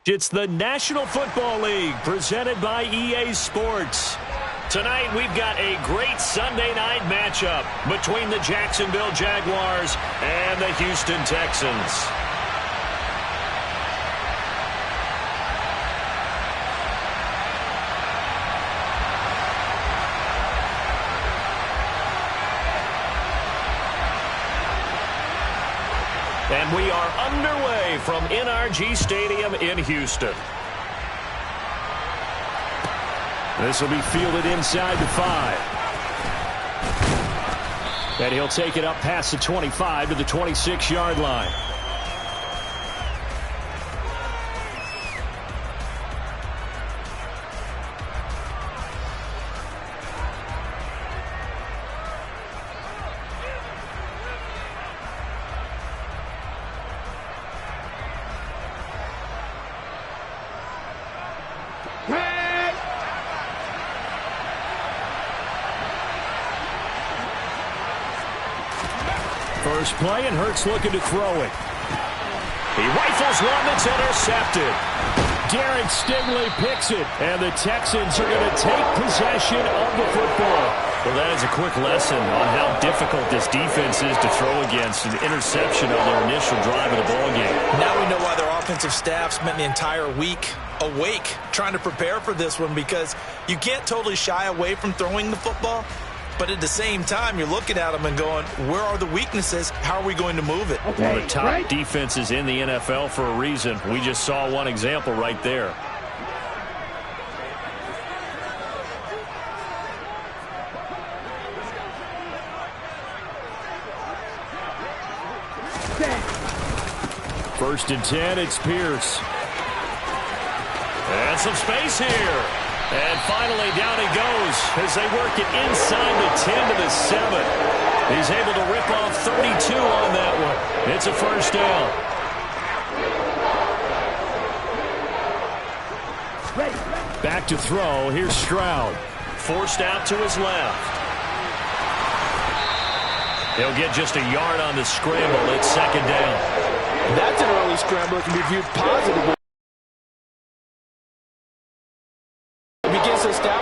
It's the National Football League presented by EA Sports. Tonight we've got a great Sunday night matchup between the Jacksonville Jaguars and the Houston Texans. And we are underway from NRG Stadium in Houston. This will be fielded inside the 5. And he'll take it up past the 25 to the 26-yard line. First play, and Hurts looking to throw it. He rifles one that's intercepted. Derek Stingley picks it, and the Texans are going to take possession of the football. Well, that is a quick lesson on how difficult this defense is to throw against an interception on their initial drive of the ballgame. Now we know why their offensive staff spent the entire week awake trying to prepare for this one, because you can't totally shy away from throwing the football. But at the same time, you're looking at them and going, where are the weaknesses? How are we going to move it? One of the top defenses in the NFL for a reason. We just saw one example right there. First and 10, it's Pierce. And some space here. And finally, down he goes as they work it inside the 10 to the 7. He's able to rip off 32 on that one. It's a first down. Back to throw. Here's Stroud. Forced out to his left. He'll get just a yard on the scramble. It's second down. That's an early scramble that can be viewed positively.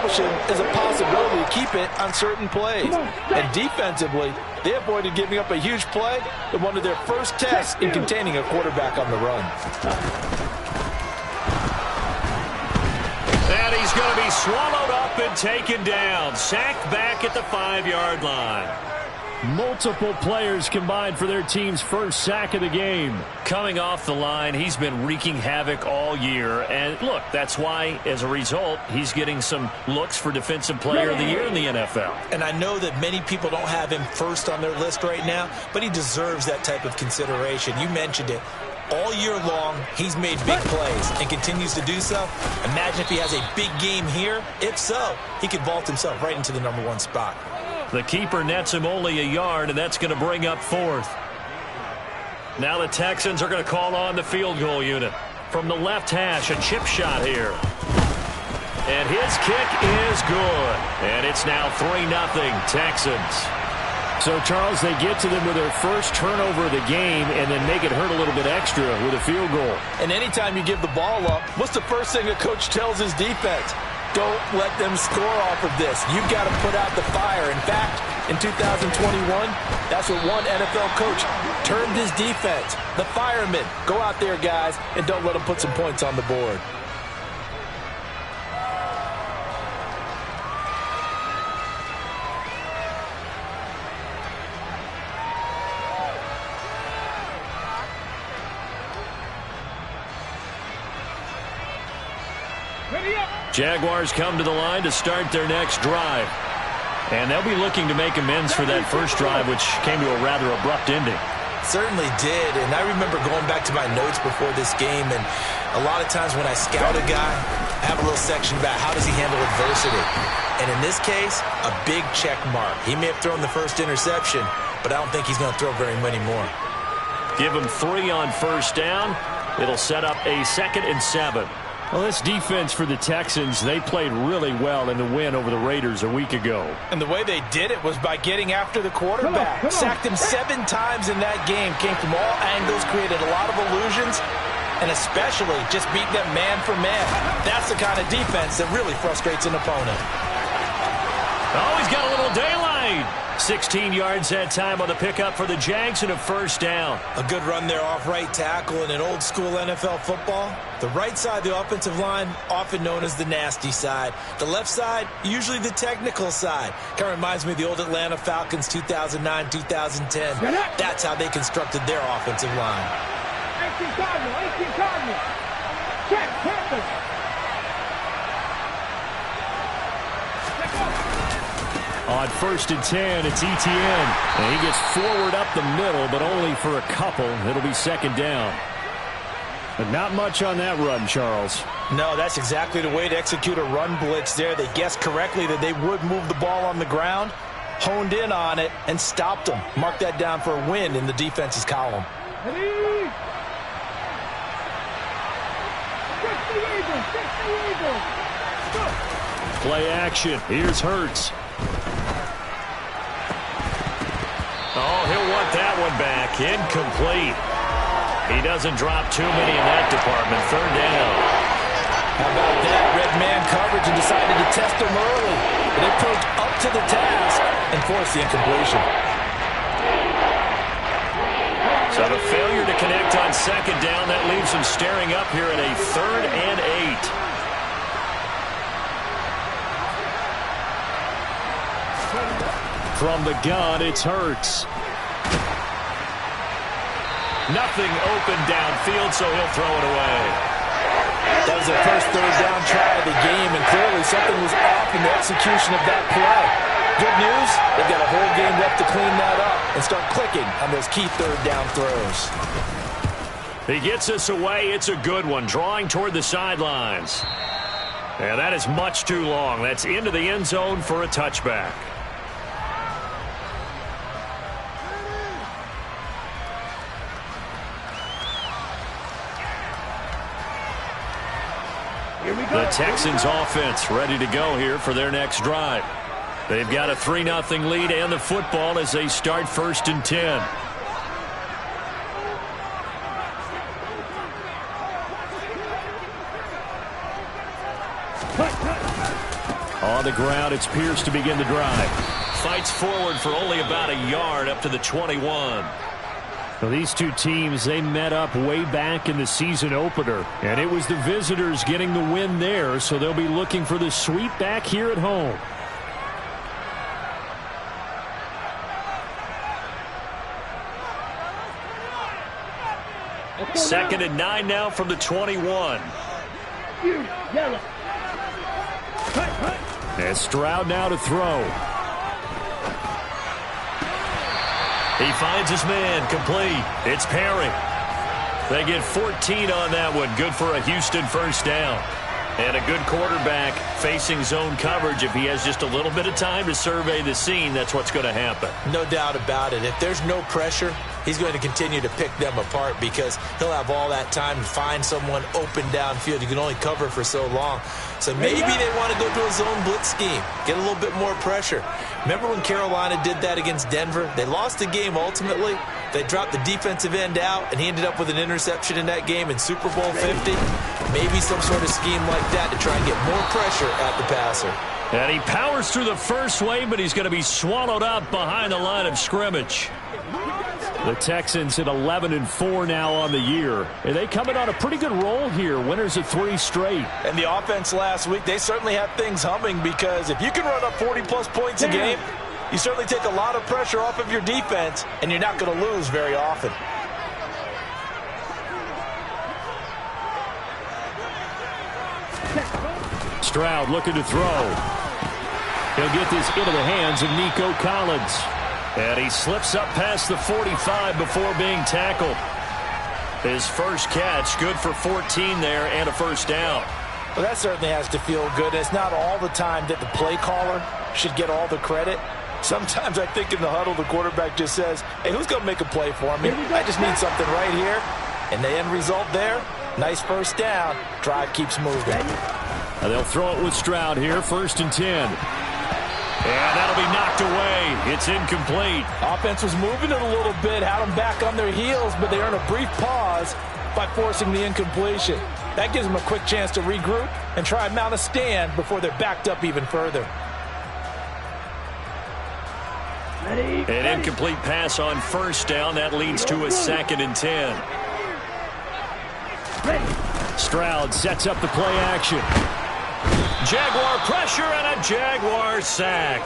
Is a possibility to keep it on certain plays. And defensively, they avoided giving up a huge play in one of their first tests in containing a quarterback on the run. And he's going to be swallowed up and taken down. Sacked back at the 5-yard line. Multiple players combined for their team's first sack of the game. Coming off the line, he's been wreaking havoc all year. And look, that's why, as a result, he's getting some looks for Defensive Player of the Year in the NFL. And I know that many people don't have him first on their list right now, but he deserves that type of consideration. You mentioned it. All year long, he's made big plays and continues to do so. Imagine if he has a big game here. If so, he could vault himself right into the #1 spot. The keeper nets him only a yard, and that's going to bring up 4th. Now the Texans are going to call on the field goal unit. From the left hash, a chip shot here. And his kick is good. And it's now 3-0 Texans. So, Charles, they get to them with their first turnover of the game and then make it hurt a little bit extra with a field goal. And anytime you give the ball up, what's the first thing a coach tells his defense? Don't let them score off of this. You've got to put out the fire. In fact, in 2021, that's what one NFL coach termed his defense. The firemen. Go out there, guys, and don't let them put some points on the board. Jaguars come to the line to start their next drive. And they'll be looking to make amends for that first drive, which came to a rather abrupt ending. Certainly did, and I remember going back to my notes before this game, and a lot of times when I scout a guy, I have a little section about how does he handle adversity. And in this case, a big check mark. He may have thrown the first interception, but I don't think he's going to throw very many more. Give him 3 on first down. It'll set up a 2nd and 7. Well, this defense for the Texans, they played really well in the win over the Raiders a week ago. And the way they did it was by getting after the quarterback. Sacked him 7 times in that game. Came from all angles, created a lot of illusions. and especially just beating them man for man. That's the kind of defense that really frustrates an opponent. Oh, he's got a little daylight. 16 yards that time on the pickup for the Jags and a first down. A good run there off right tackle in an old school NFL football. The right side of the offensive line, often known as the nasty side. The left side, usually the technical side. Kind of reminds me of the old Atlanta Falcons 2009-2010. That's how they constructed their offensive line. 18 Cardinal. Check, Panthers. On 1st and 10, it's Etienne. And he gets forward up the middle, but only for a couple. It'll be second down. But not much on that run, Charles. No, that's exactly the way to execute a run blitz there. They guessed correctly that they would move the ball on the ground, honed in on it, and stopped them. Mark that down for a win in the defense's column. Play action. Here's Hurts. Oh, he'll want that one back. Incomplete. He doesn't drop too many in that department. Third down. How about that? Red man coverage and decided to test him early. And they proved up to the task and forced the incompletion. So the failure to connect on second down, that leaves them staring up here at a 3rd and 8. From the gun, it's Hurts. Nothing open downfield, so he'll throw it away. That was the first third down try of the game, and clearly something was off in the execution of that play. Good news, they've got a whole game left to clean that up and start clicking on those key third down throws. He gets us away. It's a good one, drawing toward the sidelines. And that is much too long. That's into the end zone for a touchback. The Texans offense ready to go here for their next drive. They've got a 3-0 lead and the football as they start 1st and 10. On the ground, it's Pierce to begin the drive. Fights forward for only about a yard up to the 21. Well, these two teams, they met up way back in the season opener, and it was the visitors getting the win there, so they'll be looking for the sweep back here at home. Second and 9 now from the 21. And Stroud now to throw. He finds his man, complete. It's Perry. They get 14 on that one. Good for a Houston first down. And a good quarterback facing zone coverage. If he has just a little bit of time to survey the scene, that's what's going to happen. No doubt about it. If there's no pressure, he's going to continue to pick them apart because he'll have all that time to find someone open downfield. You can only cover for so long. So maybe they want to go to a zone blitz scheme, get a little bit more pressure. Remember when Carolina did that against Denver? They lost the game ultimately. They dropped the defensive end out, and he ended up with an interception in that game in Super Bowl 50. Maybe some sort of scheme like that to try and get more pressure at the passer. And he powers through the first wave, but he's going to be swallowed up behind the line of scrimmage. The Texans at 11-4 now on the year. And they coming on a pretty good roll here. Winners of 3 straight. And the offense last week, they certainly have things humming because if you can run up 40-plus points a game, you certainly take a lot of pressure off of your defense, and you're not going to lose very often. Stroud looking to throw. He'll get this into the hands of Nico Collins. And he slips up past the 45 before being tackled. His first catch, good for 14 there and a first down. Well, that certainly has to feel good. It's not all the time that the play caller should get all the credit. Sometimes I think in the huddle, the quarterback just says, hey, who's going to make a play for me? I just need something right here. And the end result there, nice first down. Drive keeps moving. And they'll throw it with Stroud here, 1st and 10. And that'll be knocked away. It's incomplete. Offense was moving it a little bit, had them back on their heels, but they earned a brief pause by forcing the incompletion. That gives them a quick chance to regroup and try and mount a stand before they're backed up even further. An incomplete pass on first down. That leads to a 2nd and 10. Stroud sets up the play action. Jaguar pressure and a Jaguar sack.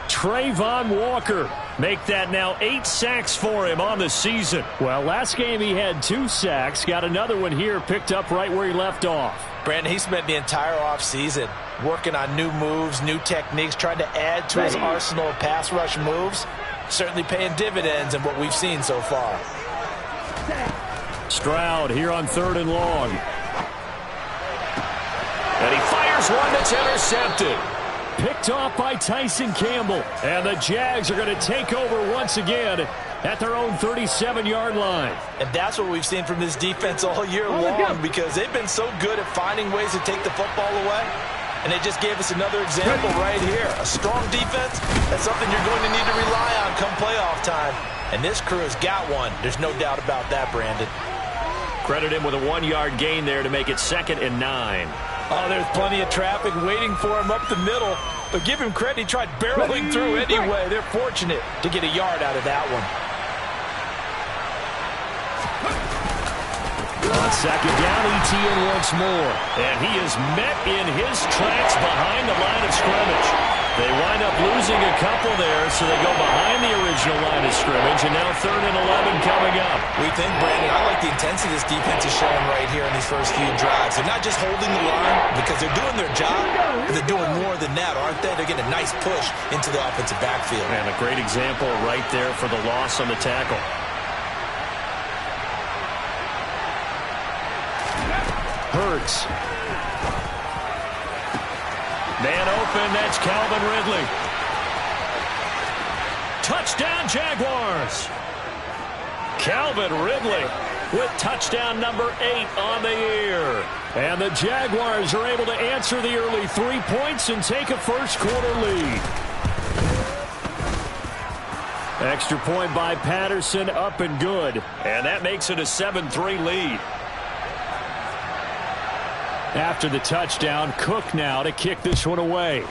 Trayvon Walker make that now 8 sacks for him on the season. Well, last game he had 2 sacks. Got another one here picked up right where he left off. Brandon, he spent the entire offseason working on new moves, new techniques, trying to add to his arsenal of pass rush moves. Certainly paying dividends in what we've seen so far. Stroud here on 3rd and long. And he fires one that's intercepted. Picked off by Tyson Campbell. And the Jags are going to take over once again at their own 37-yard line. And that's what we've seen from this defense all year long, because they've been so good at finding ways to take the football away. And they just gave us another example right here. A strong defense, that's something you're going to need to rely on come playoff time. And this crew has got one. There's no doubt about that, Brandon. Credit him with a 1-yard gain there to make it 2nd and 9. Oh, there's plenty of traffic waiting for him up the middle. But give him credit, he tried barreling through anyway. They're fortunate to get a yard out of that one. On 2nd down, ETN once more. And he is met in his tracks behind the line of scrimmage. They wind up losing a couple there, so they go behind the original line of scrimmage, and now 3rd and 11 coming up. We think, Brandon, I like the intensity this defense is showing right here in these first few drives. They're not just holding the line because they're doing their job, but they're doing more than that, aren't they? They're getting a nice push into the offensive backfield. And a great example right there for the loss on the tackle. Hurts. Man open, that's Calvin Ridley. Touchdown, Jaguars. Calvin Ridley with touchdown number 8 on the year. And the Jaguars are able to answer the early 3 points and take a first-quarter lead. Extra point by Patterson, up and good. And that makes it a 7-3 lead. After the touchdown, Cook now to kick this one away.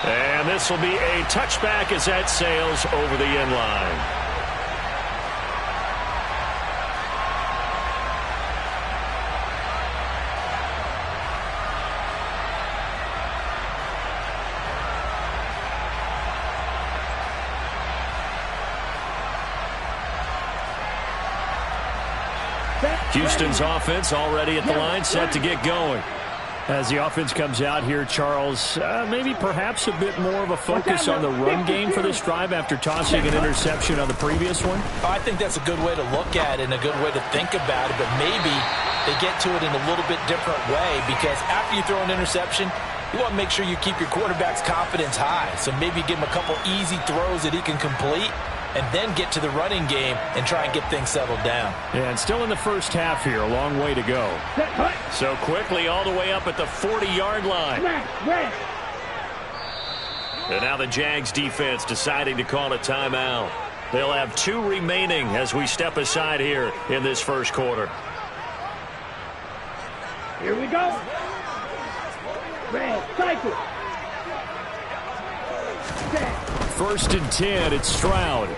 And this will be a touchback as that sails over the end line. Houston's offense already at the line, set to get going. As the offense comes out here, Charles, maybe perhaps a bit more of a focus on the run game for this drive after tossing an interception on the previous one? I think that's a good way to look at it and a good way to think about it, but maybe they get to it in a little bit different way, because after you throw an interception, you want to make sure you keep your quarterback's confidence high. So maybe give him a couple easy throws that he can complete, and then get to the running game and try and get things settled down. Yeah, and still in the first half here, a long way to go. So quickly all the way up at the 40-yard line. And now the Jags defense deciding to call a timeout. They'll have 2 remaining as we step aside here in this first quarter. Here we go. Red cycle. 1st and 10, it's Stroud.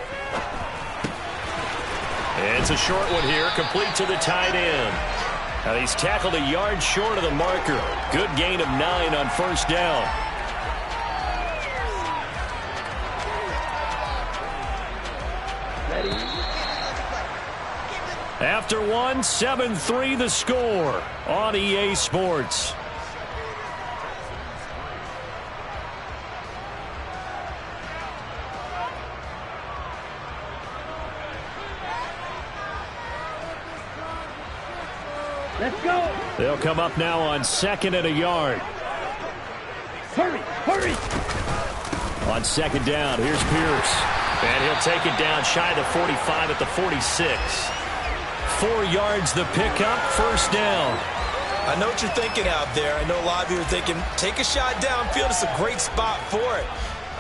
It's a short one here, complete to the tight end. Now he's tackled a yard short of the marker. Good gain of 9 on first down. Ready. After one, 7-3 the score on EA Sports. Let's go. They'll come up now on 2nd and a yard. Hurry, hurry. On 2nd down, here's Pierce. And he'll take it down shy of the 45 at the 46. 4 yards the pickup, first down. I know what you're thinking out there. I know a lot of you are thinking, take a shot downfield. It's a great spot for it.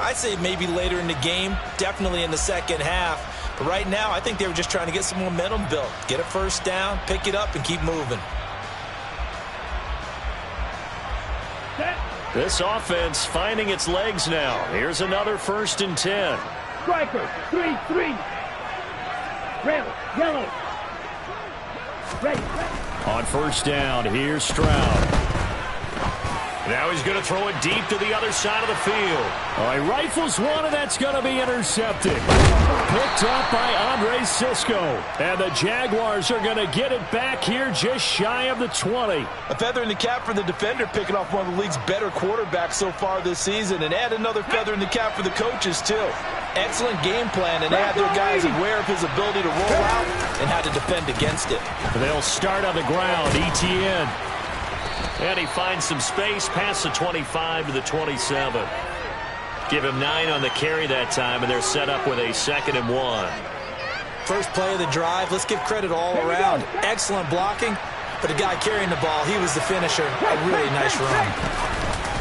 I'd say maybe later in the game, definitely in the second half. But right now, I think they were just trying to get some momentum built. Get a first down, pick it up, and keep moving. This offense finding its legs now. Here's another 1st and 10. Striker, 3-3. Red, yellow. Red. On 1st down, here's Stroud. Now he's going to throw it deep to the other side of the field. All right, rifles one, and that's going to be intercepted. Picked up by Andre Sisco. And the Jaguars are going to get it back here just shy of the 20. A feather in the cap for the defender, picking off one of the league's better quarterbacks so far this season. And add another feather in the cap for the coaches, too. Excellent game plan, and they had their guys aware of his ability to roll out and how to defend against it. They'll start on the ground, ETN. And he finds some space past the 25 to the 27. Give him 9 on the carry that time, and they're set up with a 2nd and 1. First play of the drive, let's give credit all around. Excellent blocking, but the guy carrying the ball, he was the finisher. A really nice run.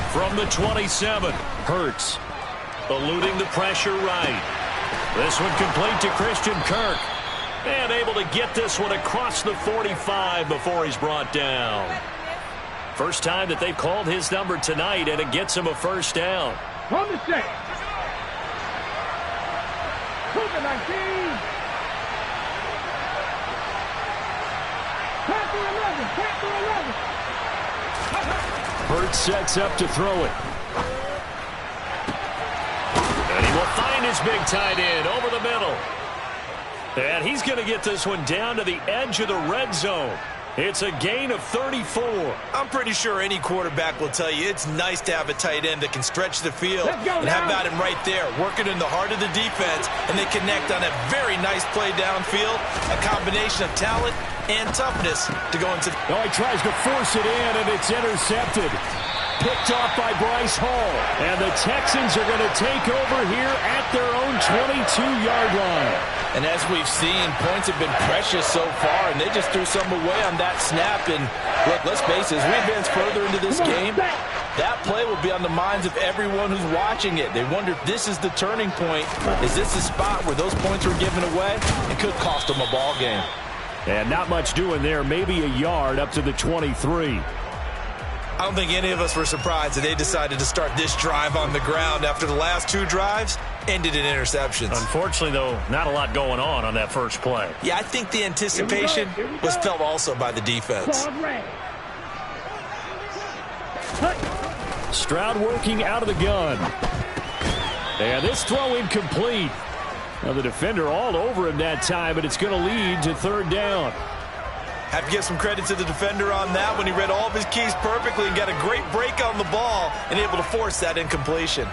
From the 27, Hurts eluding the pressure right. This one complete to Christian Kirk. And able to get this one across the 45 before he's brought down. First time that they've called his number tonight, and it gets him a first down. On the set. Cougar 19. Packer 11. Packer 11. Hurts sets up to throw it. And he will find his big tight end over the middle. And he's going to get this one down to the edge of the red zone. It's a gain of 34. I'm pretty sure any quarterback will tell you it's nice to have a tight end that can stretch the field. And how about him right there, working in the heart of the defense, and they connect on a very nice play downfield, a combination of talent and toughness to go into. Oh, he tries to force it in, and it's intercepted. Picked off by Bryce Hall. And the Texans are going to take over here at their own 22-yard line. And as we've seen, points have been precious so far, and they just threw some away on that snap. And look, let's face it, as we advance further into this game, that play will be on the minds of everyone who's watching it. They wonder if this is the turning point. Is this the spot where those points were given away? It could cost them a ball game. And not much doing there, maybe a yard up to the 23. I don't think any of us were surprised that they decided to start this drive on the ground after the last 2 drives ended in interceptions. Unfortunately, though, not a lot going on that first play. Yeah, I think the anticipation was felt also by the defense. Stroud working out of the gun. And this throw incomplete. Now the defender all over him that time, but it's going to lead to 3rd down. Have to give some credit to the defender on that when he read all of his keys perfectly and got a great break on the ball and able to force that incompletion.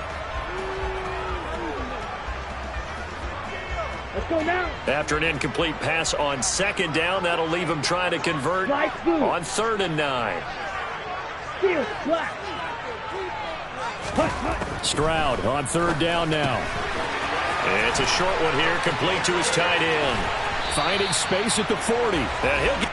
Let's go now. After an incomplete pass on 2nd down, that'll leave him trying to convert on 3rd and 9. Steal, black. Stroud on 3rd down now. It's a short one here, complete to his tight end. Finding space at the 40. And he'll get...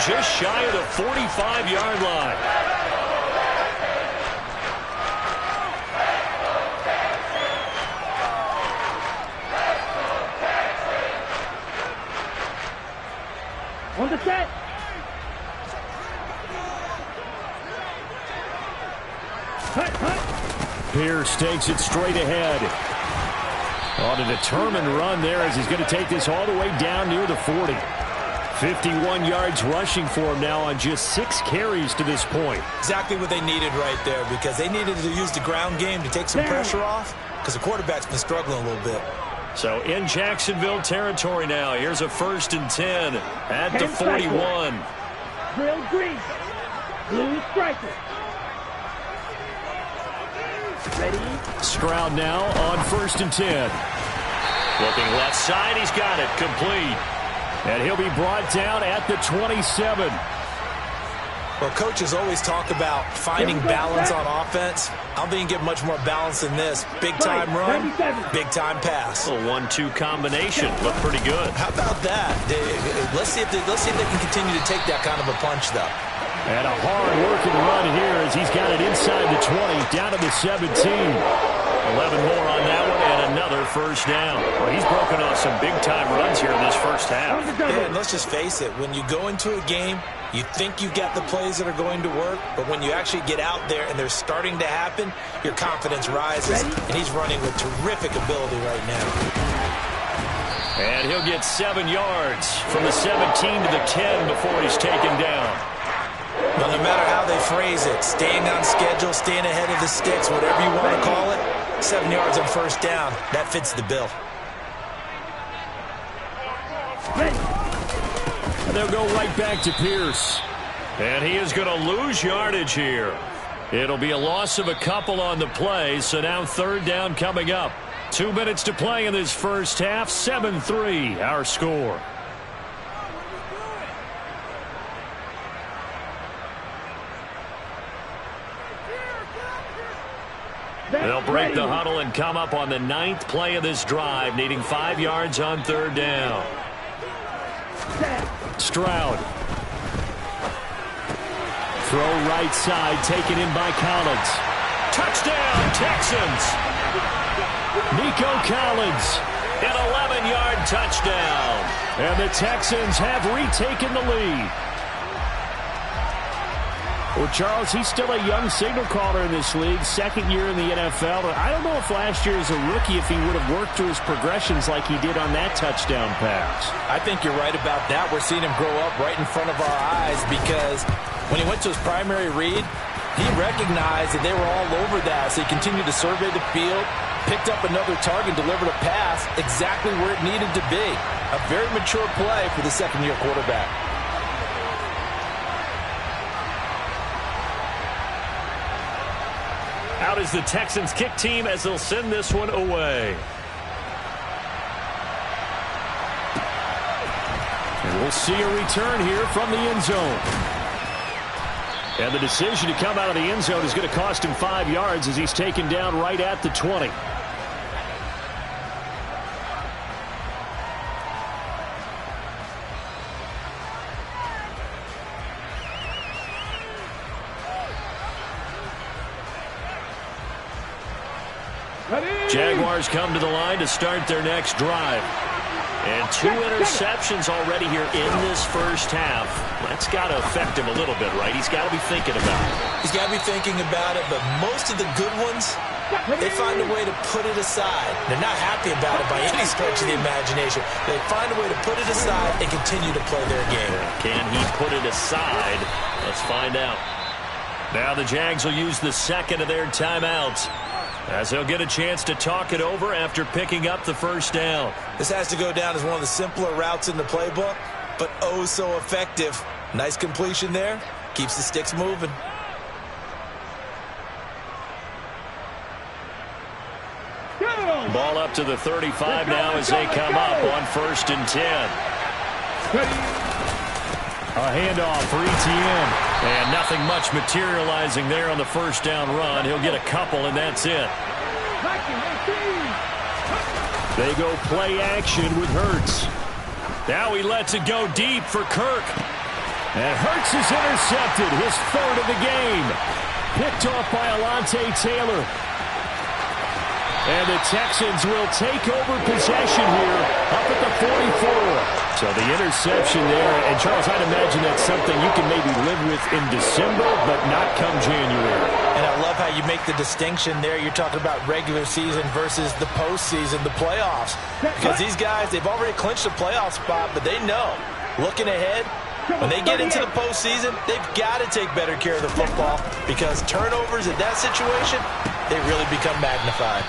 just shy of the 45-yard line. On the set. Pierce takes it straight ahead. On a determined run there as he's going to take this all the way down near the 40. 51 yards rushing for him now on just 6 carries to this point. Exactly what they needed right there, because they needed to use the ground game to take some pressure off, because the quarterback's been struggling a little bit. So in Jacksonville territory now. Here's a 1st and 10 at the 41. Drill green. Blue striker. Ready? Stroud now on 1st and 10. Looking left side, he's got it complete. And he'll be brought down at the 27. Well, coaches always talk about finding balance on offense. I don't think you can get much more balance than this. Big-time run, big-time pass. A 1-2 combination. Looked pretty good. How about that? Let's see if they can continue to take that kind of a punch, though. And a hard-working run here as he's got it inside the 20, down to the 17. 11 more on that one, and another first down. Well, he's broken off some big-time runs here in this first half. Yeah, and let's just face it. When you go into a game, you think you've got the plays that are going to work, but when you actually get out there and they're starting to happen, your confidence rises, and he's running with terrific ability right now. And he'll get 7 yards from the 17 to the 10 before he's taken down. Well, no matter how they phrase it, staying on schedule, staying ahead of the sticks, whatever you want to call it, 7 yards on first down, that fits the bill. And they'll go right back to Pierce. And he is going to lose yardage here. It'll be a loss of a couple on the play, so now third down coming up. 2 minutes to play in this first half, 7-3 our score. They'll break the huddle and come up on the 9th play of this drive, needing 5 yards on third down. Stroud. Throw right side, taken in by Collins. Touchdown, Texans! Nico Collins, an 11-yard touchdown. And the Texans have retaken the lead. Well, Charles, he's still a young signal caller in this league, second year in the NFL. But I don't know if last year as a rookie, if he would have worked through his progressions like he did on that touchdown pass. I think you're right about that. We're seeing him grow up right in front of our eyes because when he went to his primary read, he recognized that they were all over that. So he continued to survey the field, picked up another target, delivered a pass exactly where it needed to be. A very mature play for the second-year quarterback. Out is the Texans kick team as they'll send this one away. And we'll see a return here from the end zone. And the decision to come out of the end zone is going to cost him 5 yards as he's taken down right at the 20. Jaguars come to the line to start their next drive. And 2 interceptions already here in this first half. That's got to affect him a little bit, right? He's got to be thinking about it. He's got to be thinking about it, but most of the good ones, they find a way to put it aside. They're not happy about it by any stretch of the imagination. They find a way to put it aside and continue to play their game. Can he put it aside? Let's find out. Now the Jags will use the second of their timeouts, as they'll get a chance to talk it over after picking up the first down. This has to go down as one of the simpler routes in the playbook, but oh so effective. Nice completion there. Keeps the sticks moving. Ball up to the 35 now as they come up on 1st and 10. A handoff for Etienne. And nothing much materializing there on the first down run. He'll get a couple, and that's it. They go play action with Hurts. Now he lets it go deep for Kirk. And Hurts is intercepted, his 3rd of the game. Picked off by Alontae Taylor. And the Texans will take over possession here up at the 44. So the interception there, and Charles, I'd imagine that's something you can maybe live with in December, but not come January. And I love how you make the distinction there. You're talking about regular season versus the postseason, the playoffs. Because these guys, they've already clinched a playoff spot, but they know, looking ahead, when they get into the postseason, they've got to take better care of the football because turnovers in that situation, they really become magnified.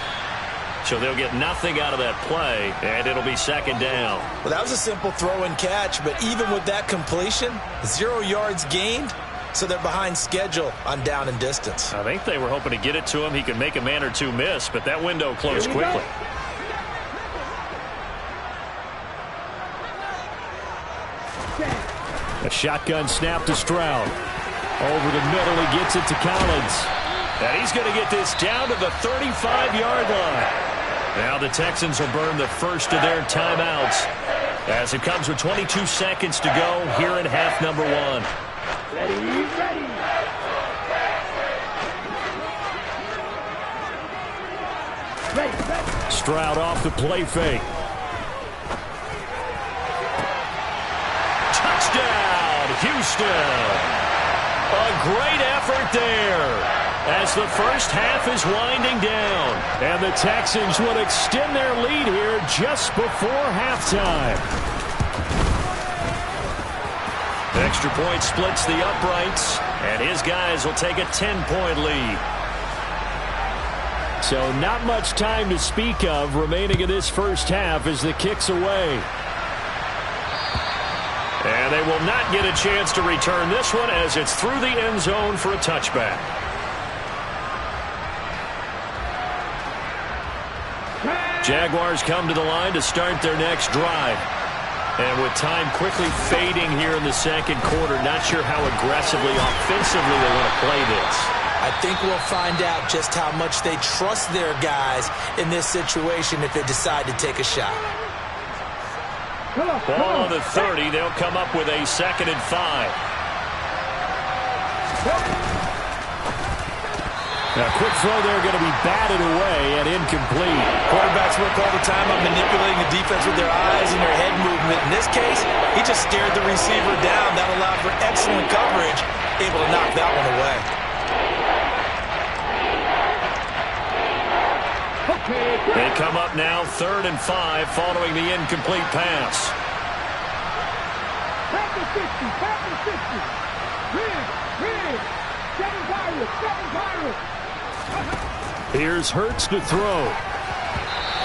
So they'll get nothing out of that play, and it'll be 2nd down. Well, that was a simple throw and catch, but even with that completion, 0 yards gained, so they're behind schedule on down and distance. I think they were hoping to get it to him. He could make a man or two miss, but that window closed quickly. A shotgun snap to Stroud. Over the middle, he gets it to Collins. And he's going to get this down to the 35-yard line. Now the Texans will burn the first of their timeouts as it comes with 22 seconds to go here in half number one. Ready, ready. Ready. Stroud off the play fake. Touchdown, Houston. A great effort there as the first half is winding down. And the Texans will extend their lead here just before halftime. Extra point splits the uprights, and his guys will take a 10-point lead. So not much time to speak of remaining in this first half as the kick's away. And they will not get a chance to return this one as it's through the end zone for a touchback. Jaguars come to the line to start their next drive. And with time quickly fading here in the second quarter, not sure how aggressively, offensively they want to play this. I think we'll find out just how much they trust their guys in this situation if they decide to take a shot. Ball on the 30. They'll come up with a 2nd and 5. Now, quick throw there going to be batted away and incomplete. Quarterbacks work all the time on manipulating the defense with their eyes and their head movement. In this case, he just stared the receiver down. That allowed for excellent coverage, able to knock that one away. They come up now 3rd and 5 following the incomplete pass. Back to 50, back to 50. Red. 7 Pirates. Here's Hurts to throw.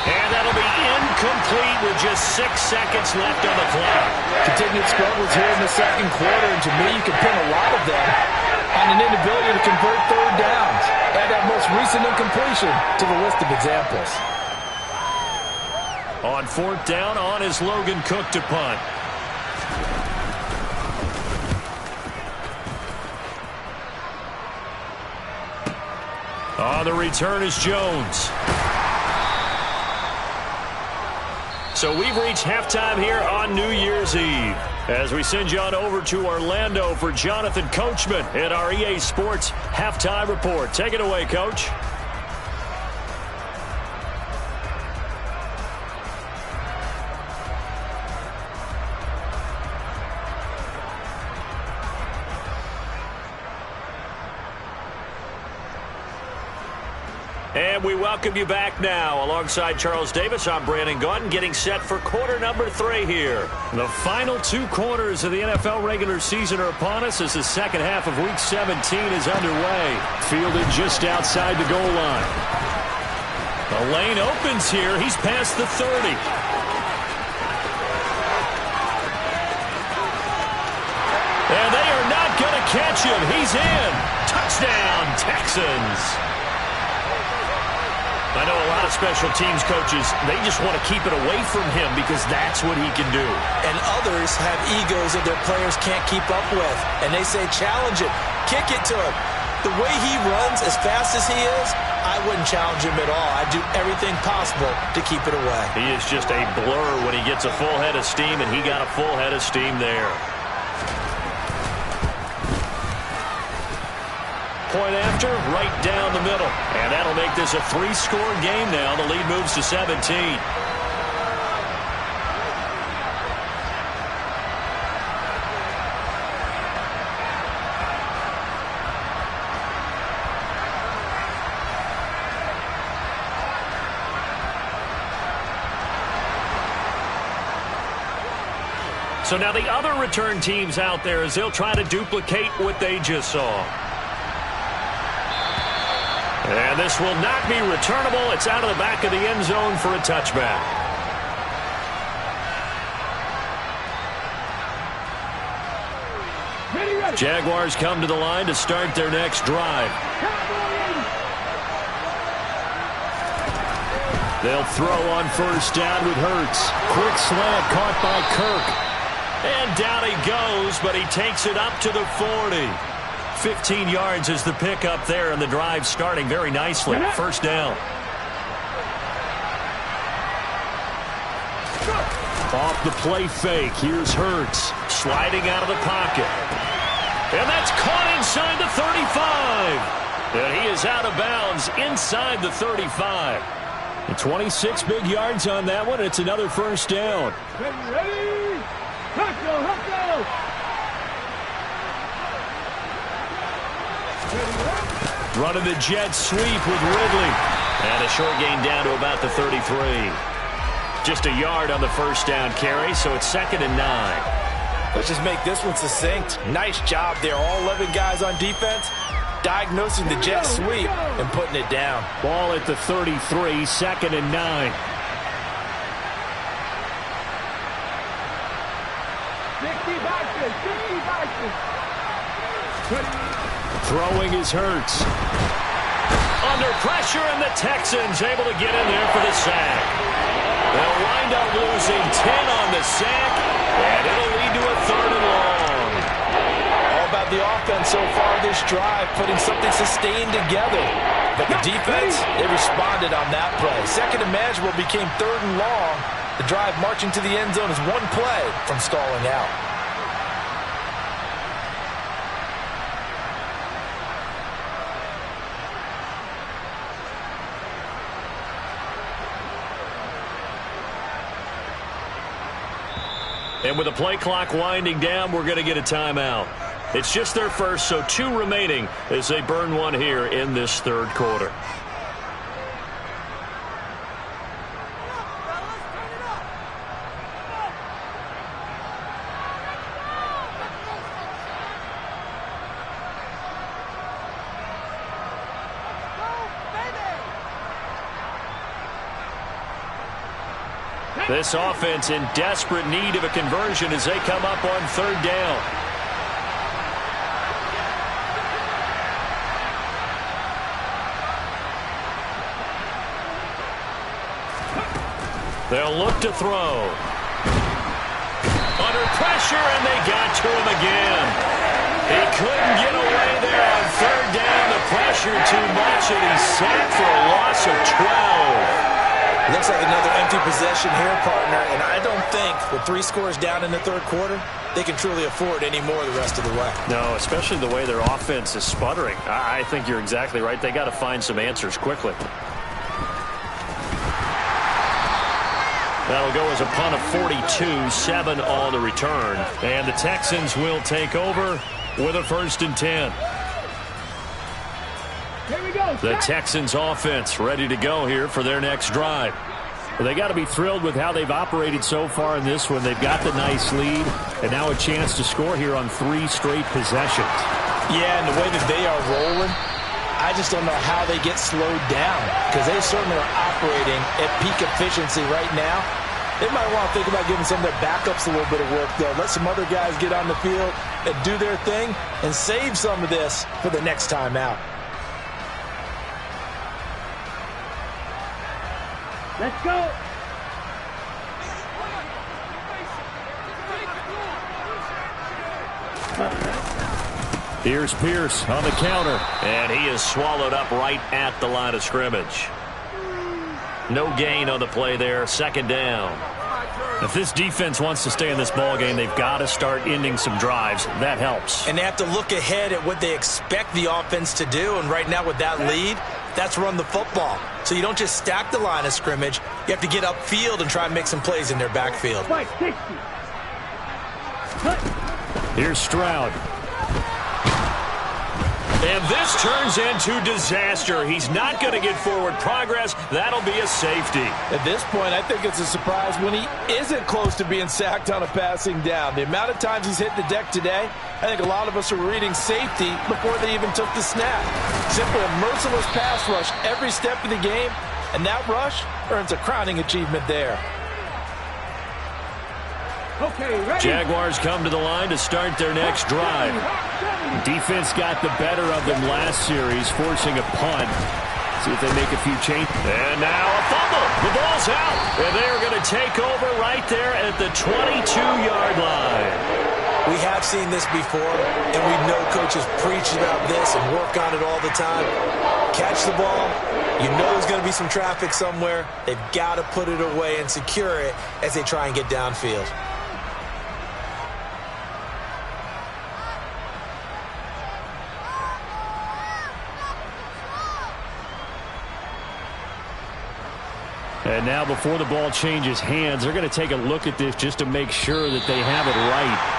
And that'll be incomplete with just 6 seconds left on the clock. Continued struggles here in the second quarter, and to me, you can pin a lot of them on an inability to convert third downs. Add that most recent incompletion to the list of examples. On 4th down, on is Logan Cook to punt. On the return is Jones. So we've reached halftime here on New Year's Eve as we send you on over to Orlando for Jonathan Coachman in our EA Sports Halftime Report. Take it away, Coach. And we welcome you back now. Alongside Charles Davis, I'm Brandon Gaudin, getting set for quarter number 3 here. The final 2 quarters of the NFL regular season are upon us as the second half of Week 17 is underway. Fielded just outside the goal line. The lane opens here. He's past the 30. And they are not going to catch him. He's in. Touchdown, Texans. I know a lot of special teams coaches, they just want to keep it away from him because that's what he can do. And others have egos that their players can't keep up with. And they say, challenge it, kick it to him. The way he runs as fast as he is, I wouldn't challenge him at all. I'd do everything possible to keep it away. He is just a blur when he gets a full head of steam, and he got a full head of steam there. Point after, right down the middle. And that'll make this a 3-score game now. The lead moves to 17. So now the other return teams out there as they'll try to duplicate what they just saw. And this will not be returnable. It's out of the back of the end zone for a touchback. Jaguars come to the line to start their next drive. They'll throw on 1st down with Hurts. Quick slant caught by Kirk. And down he goes, but he takes it up to the 40. 15 yards is the pickup there, and the drive starting very nicely. First down. Off the play fake, here's Hurts. Sliding out of the pocket. And that's caught inside the 35. And he is out of bounds inside the 35. And 26 big yards on that one. It's another first down. Ready? Let's go. Running the jet sweep with Ridley. And a short gain down to about the 33. Just a yard on the first down carry, so it's 2nd and 9. Let's just make this one succinct. Nice job there. All 11 guys on defense diagnosing the jet sweep and putting it down. Ball at the 33, 2nd and 9. 60 boxes. Throwing is Hurts. Under pressure, and the Texans able to get in there for the sack. They'll wind up losing 10 on the sack, and it'll lead to a 3rd and long. All about the offense so far this drive, putting something sustained together. But the defense, they responded on that play. 2nd and manageable became 3rd and long. The drive marching to the end zone is one play from stalling out. And with the play clock winding down, we're going to get a timeout. It's just their first, so 2 remaining as they burn one here in this 3rd quarter. This offense in desperate need of a conversion as they come up on 3rd down. They'll look to throw. Under pressure, and they got to him again. He couldn't get away there on 3rd down. The pressure too much, and he's sacked for a loss of 12. Looks like another empty possession here, partner, and I don't think with 3 scores down in the 3rd quarter, they can truly afford any more the rest of the way. No, especially the way their offense is sputtering. I think you're exactly right. They got to find some answers quickly. That'll go as a punt of 42, 7 on the return. And the Texans will take over with a 1st and 10. Here we go. The Texans offense ready to go here for their next drive. Well, they got to be thrilled with how they've operated so far in this one. They've got the nice lead, and now a chance to score here on 3 straight possessions. Yeah, and the way that they are rolling, I just don't know how they get slowed down, because they certainly are operating at peak efficiency right now. They might want to think about giving some of their backups a little bit of work, though. Let some other guys get on the field and do their thing and save some of this for the next time out. Let's go. Here's Pierce on the counter, and he is swallowed up right at the line of scrimmage. No gain on the play there, 2nd down. If this defense wants to stay in this ball game, they've got to start ending some drives. That helps. And they have to look ahead at what they expect the offense to do, and right now with that lead, that's run the football. So you don't just stack the line of scrimmage. You have to get upfield and try and make some plays in their backfield. Here's Stroud. And this turns into disaster. He's not going to get forward progress. That'll be a safety. At this point, I think it's a surprise when he isn't close to being sacked on a passing down. The amount of times he's hit the deck today, I think a lot of us are reading safety before they even took the snap. Simply a merciless pass rush every step of the game, and that rush earns a crowning achievement there. Okay, ready. Jaguars come to the line to start their next drive. Defense got the better of them last series, forcing a punt. See if they make a few changes. And now a fumble. The ball's out. And they are going to take over right there at the 22-yard line. seen this before, and we know coaches preach about this and work on it all the time. Catch the ball. You know there's going to be some traffic somewhere. They've got to put it away and secure it as they try and get downfield. And now before the ball changes hands, they're going to take a look at this just to make sure that they have it right.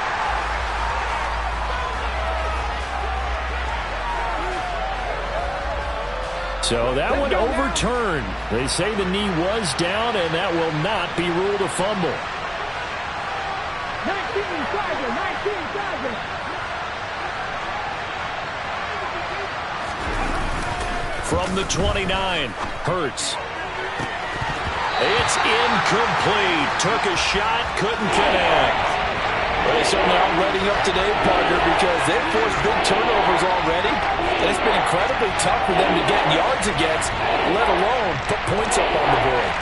So that one overturned. They say the knee was down, and that will not be ruled a fumble. 19 Tiger. From the 29, Hurts. It's incomplete. Took a shot, couldn't connect. Well, they certainly aren't letting up today, partner, because they've forced big turnovers already. And it's been incredibly tough for them to get yards against, let alone put points up on the board.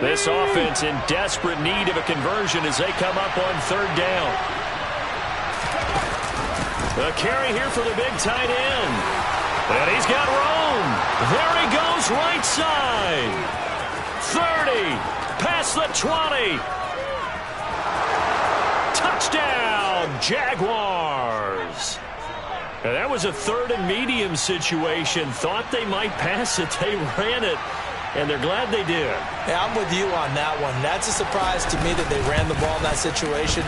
This offense in desperate need of a conversion as they come up on third down. A carry here for the big tight end. And he's got room. There he goes, right side. 30, past the 20. Touchdown, Jaguars. Now, that was a third and medium situation. Thought they might pass it. They ran it. And they're glad they did. Yeah, I'm with you on that one. That's a surprise to me that they ran the ball in that situation.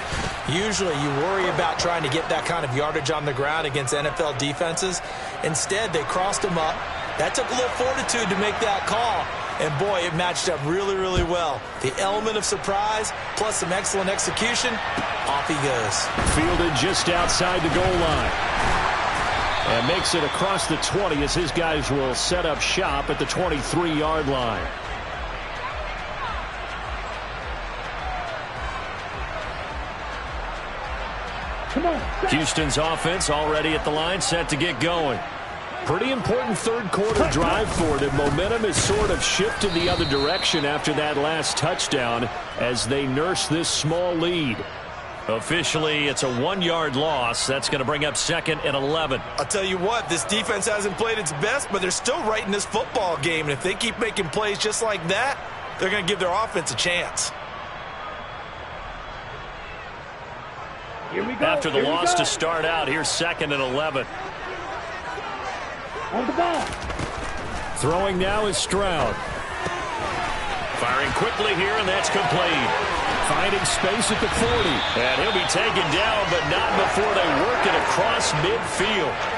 Usually you worry about trying to get that kind of yardage on the ground against NFL defenses. Instead, they crossed them up. That took a little fortitude to make that call. And, boy, it matched up really, really well. The element of surprise plus some excellent execution, off he goes. Fielded just outside the goal line. And makes it across the 20 as his guys will set up shop at the 23-yard line. Houston's offense already at the line, set to get going. Pretty important third quarter drive for them. Momentum has sort of shifted the other direction after that last touchdown as they nurse this small lead. Officially, it's a 1-yard loss. That's going to bring up 2nd and 11. I'll tell you what, this defense hasn't played its best, but they're still right in this football game. And if they keep making plays just like that, they're going to give their offense a chance. Here we go. After the loss to start out, here's 2nd and 11. On the ball. Throwing now is Stroud. Firing quickly here, and that's complete. Finding space at the 40. And he'll be taken down, but not before they work it across midfield.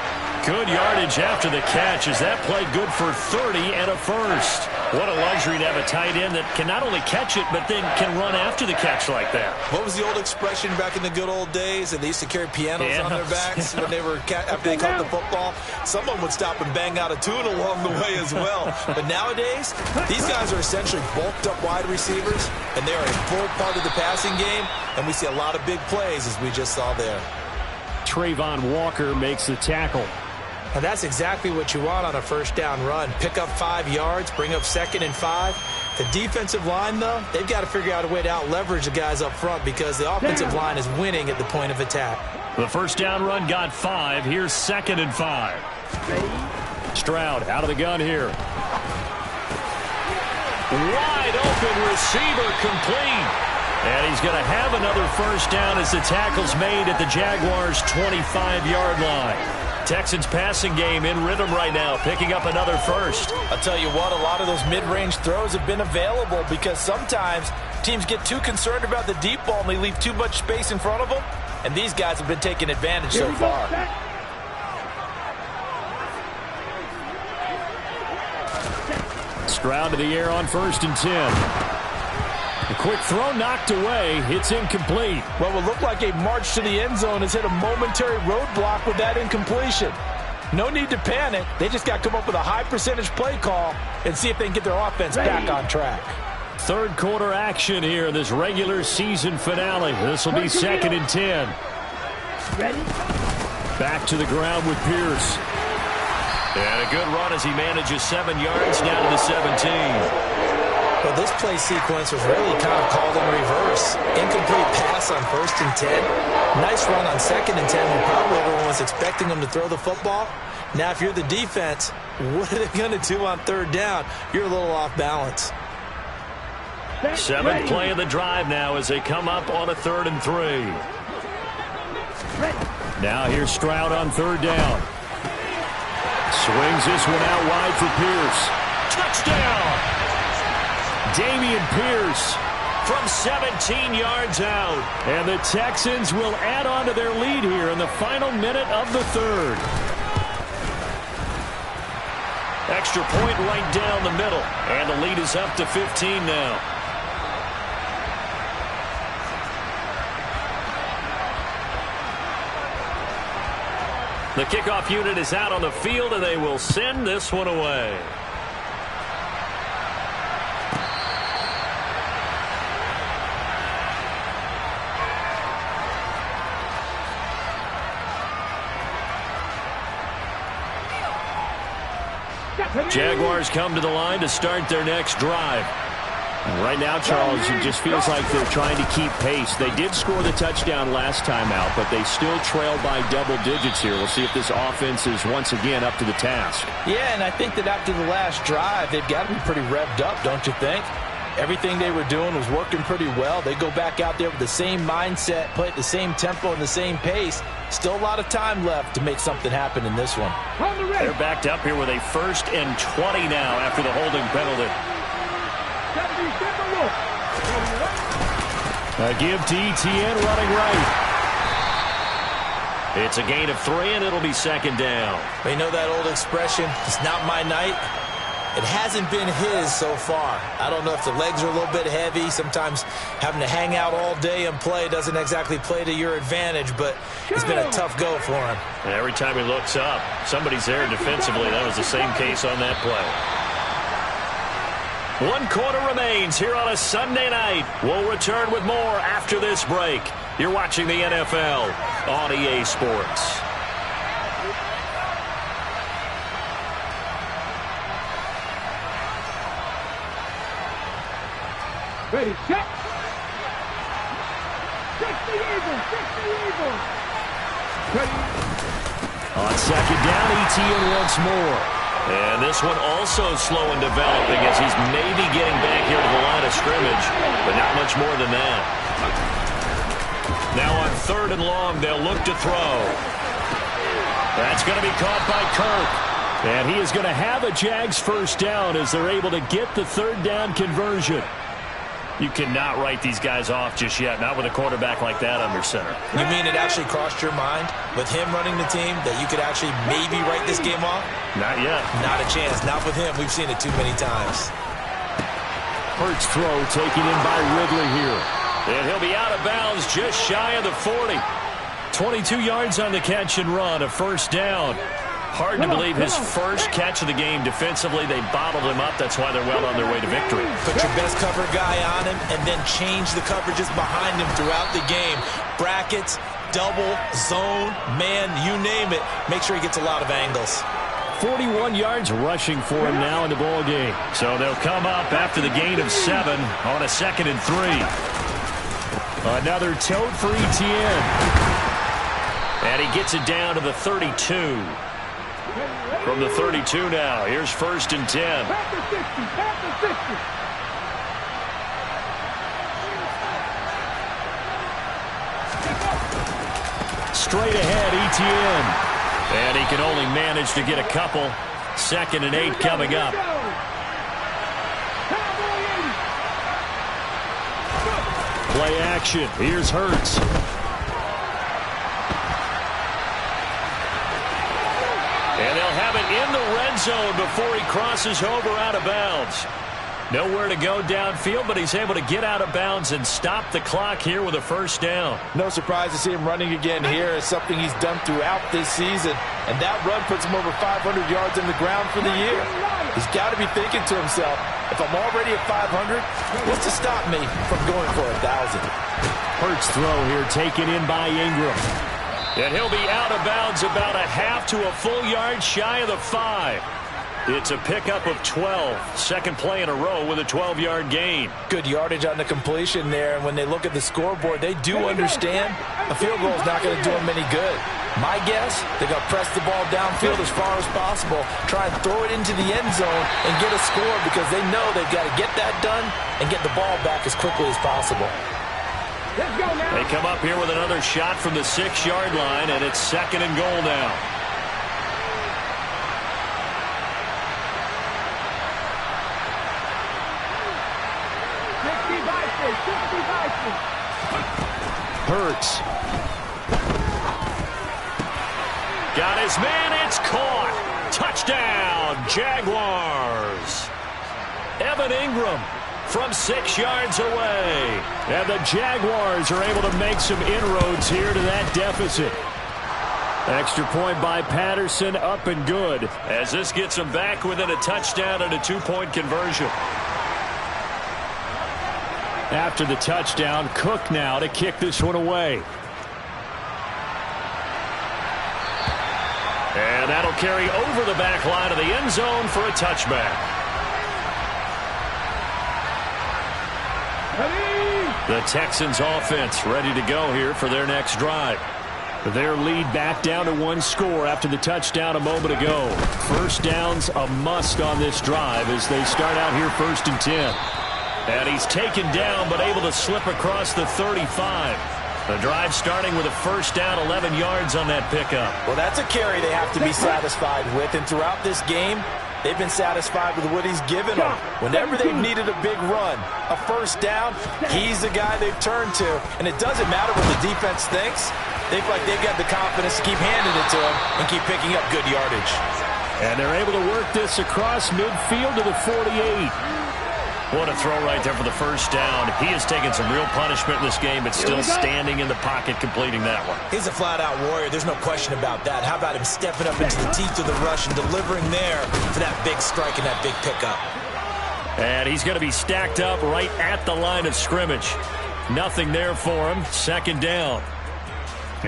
Good yardage after the catch as that play good for 30 and a first. What a luxury to have a tight end that can not only catch it, but then can run after the catch like that. What was the old expression back in the good old days? And they used to carry pianos on their backs when they were after they caught the football. Someone would stop and bang out a tune along the way as well. But nowadays, these guys are essentially bulked up wide receivers, and they are a full part of the passing game. And we see a lot of big plays as we just saw there. Trayvon Walker makes the tackle. And that's exactly what you want on a first down run. Pick up 5 yards, bring up 2nd and 5. The defensive line, though, they've got to figure out a way to out-leverage the guys up front because the offensive line is winning at the point of attack. The first down run got 5. Here's 2nd and 5. Stroud out of the gun here. Wide open receiver complete. And he's going to have another first down as the tackle's made at the Jaguars' 25-yard line. Texans passing game in rhythm right now, picking up another first. I'll tell you what, a lot of those mid-range throws have been available because sometimes teams get too concerned about the deep ball and they leave too much space in front of them, and these guys have been taking advantage so far. Stroud to the air on 1st and 10. A quick throw knocked away. It's incomplete. Well, it looked like a march to the end zone has hit a momentary roadblock with that incompletion. No need to panic. They just got to come up with a high percentage play call and see if they can get their offense back on track. Third quarter action here in this regular season finale. This will be 2nd and 10. Ready? Back to the ground with Pierce. And a good run as he manages 7 yards down to the 17. Well, this play sequence was really kind of called in reverse. Incomplete pass on 1st and 10. Nice run on 2nd and 10 when probably everyone was expecting him to throw the football. Now, if you're the defense, what are they going to do on 3rd down? You're a little off balance. 7th play of the drive now as they come up on a 3rd and 3. Now here's Stroud on 3rd down. Swings this one out wide for Pierce. Touchdown! Dameon Pierce from 17 yards out. And the Texans will add on to their lead here in the final minute of the 3rd. Extra point right down the middle. And the lead is up to 15 now. The kickoff unit is out on the field, and they will send this one away. Jaguars come to the line to start their next drive. Right now, Charles, it just feels like they're trying to keep pace. They did score the touchdown last time out, but they still trail by double digits here. We'll see if this offense is once again up to the task. Yeah, and I think that after the last drive, they've got to be pretty revved up, don't you think? Everything they were doing was working pretty well. They go back out there with the same mindset, play at the same tempo and the same pace. Still a lot of time left to make something happen in this one. They're backed up here with a 1st and 20 now after the holding penalty. A give to Etienne running right. It's a gain of 3, and it'll be 2nd down. You know that old expression, it's not my night? It hasn't been his so far. I don't know if the legs are a little bit heavy. Sometimes having to hang out all day and play doesn't exactly play to your advantage, but it's been a tough go for him. And every time he looks up, somebody's there defensively. That was the same case on that play. 1 quarter remains here on a Sunday night. We'll return with more after this break. You're watching the NFL on EA Sports. Ready, check. Check the Eagles. Ready. On 2nd down, Etienne once more. And this one also slow in developing as he's maybe getting back here to the line of scrimmage, but not much more than that. Now on 3rd and long, they'll look to throw. That's going to be caught by Kirk. And he is going to have a Jags 1st down as they're able to get the 3rd down conversion. You cannot write these guys off just yet, not with a quarterback like that under center. You mean it actually crossed your mind with him running the team that you could actually maybe write this game off? Not yet. Not a chance. Not with him. We've seen it too many times. Hurts throw taken in by Ridley here. And he'll be out of bounds just shy of the 40. 22 yards on the catch and run, a 1st down. Hard to believe his first catch of the game defensively. They bottled him up. That's why they're well on their way to victory. Put your best cover guy on him and then change the coverages behind him throughout the game. Brackets, double, zone, man, you name it. Make sure he gets a lot of angles. 41 yards rushing for him now in the ball game. So they'll come up after the gain of 7 on a 2nd and 3. Another tote for Etienne. And he gets it down to the 32. From the 32 now, here's 1st and 10. Straight ahead, Etienne. And he can only manage to get a couple. 2nd and 8 coming up. Play action. Here's Hurts. And they'll have it in the red zone before he crosses over out of bounds. Nowhere to go downfield, but he's able to get out of bounds and stop the clock here with a 1st down. No surprise to see him running again here. It's something he's done throughout this season. And that run puts him over 500 yards in the ground for the year. He's got to be thinking to himself, if I'm already at 500, what's to stop me from going for 1,000? Hurts throw here taken in by Ingram. And he'll be out of bounds about a half to a full yard shy of the 5. It's a pickup of 12. Second play in a row with a 12-yard gain. Good yardage on the completion there. And when they look at the scoreboard, they do understand a field goal is not going to do them any good. My guess, they're going to press the ball downfield as far as possible, try and throw it into the end zone and get a score because they know they've got to get that done and get the ball back as quickly as possible. Let's go now. They come up here with another shot from the 6-yard line, and it's second and goal now. Hurts. Got his man, it's caught. Touchdown, Jaguars. Evan Ingram from 6 yards away. And the Jaguars are able to make some inroads here to that deficit. Extra point by Patterson, up and good. As this gets them back within a touchdown and a 2-point conversion. After the touchdown, Cook now to kick this one away. And that'll carry over the back line of the end zone for a touchback. The Texans offense ready to go here for their next drive. Their lead back down to 1 score after the touchdown a moment ago. First down's a must on this drive as they start out here 1st and 10. And he's taken down but able to slip across the 35. The drive starting with a first down, 11 yards on that pickup. Well, that's a carry they have to be satisfied with. And throughout this game, they've been satisfied with what he's given them. Whenever they've needed a big run, a first down, he's the guy they've turned to. And it doesn't matter what the defense thinks. They feel like they've got the confidence to keep handing it to him and keep picking up good yardage. And they're able to work this across midfield to the 48. What a throw right there for the first down. He has taken some real punishment in this game, but still standing in the pocket completing that one. He's a flat-out warrior. There's no question about that. How about him stepping up into the teeth of the rush and delivering there for that big strike and that big pickup? And he's going to be stacked up right at the line of scrimmage. Nothing there for him. Second down.